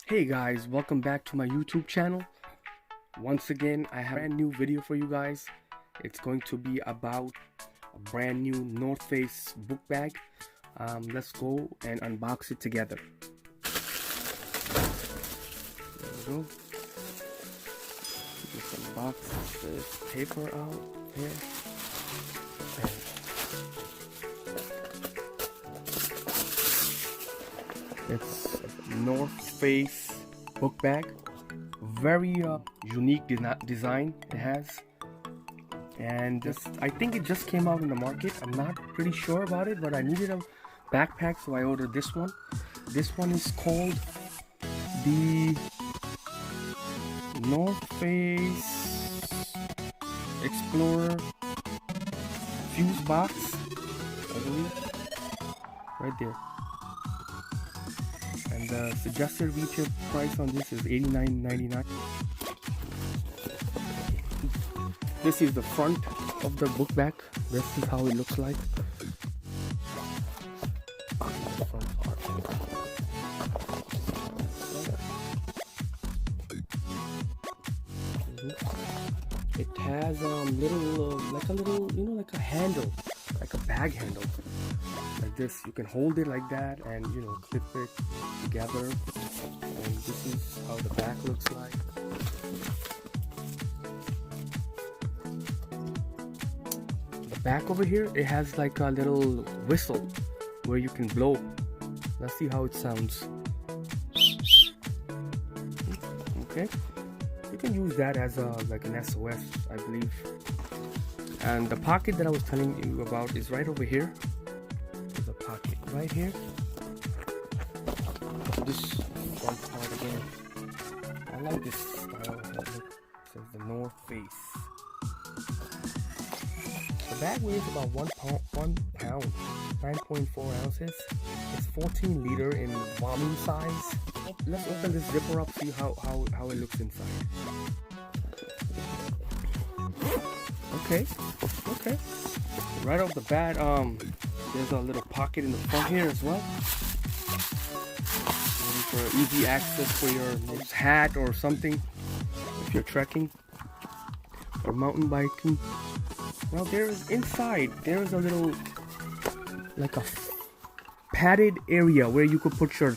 Hey guys, welcome back to my YouTube channel. Once again, I have a brand new video for you guys. It's going to be about a brand new North Face book bag. Let's go and unbox it together. There we go. Just unbox this paper out here. It's North Face book bag. Very unique design it has, and I think it just came out in the market. I'm not pretty sure about it, but I needed a backpack, so I ordered this one. This one is called the North Face Explorer Fuse Box, I believe, right there. And the suggested retail price on this is $89.99. This is the front of the book bag. This is how it looks like. It has little like a little, like a handle, like a bag handle. Like this, you can hold it like that and clip it together, and this is how the back looks like. The back over here, it has like a little whistle where you can blow. Let's see how it sounds. Okay, you can use that as like an SOS, I believe. And the pocket that I was telling you about is right over here. There's a pocket right here. This one part again, I like this style. Look, it says the North Face. The bag weighs about 1 pound, 9.4 ounces. It's 14 liter in volume size. Let's open this zipper up, see how it looks inside. Okay. Right off the bat, there's a little pocket in the front here as well, for easy access for your hat or something if you're trekking or mountain biking. Now inside there's a little, like a padded area where you could put your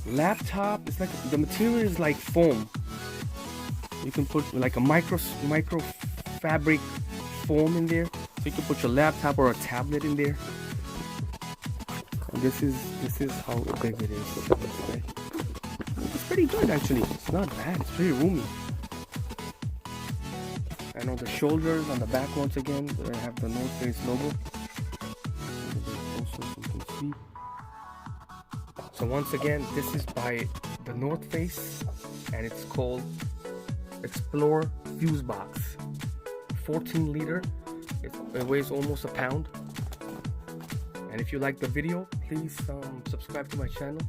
laptop. It's like the material is like foam. You can put like a micro fabric foam in there, so you can put your laptop or a tablet in there. And this is how big it is. It's pretty good actually. It's not bad. It's pretty roomy. And on the shoulders, on the back, once again, I have the North Face logo. Also, so you can see. So once again, this is by the North Face, and it's called Explorer Fuse Box. 14 liter. It weighs almost a pound. And if you like the video, please subscribe to my channel.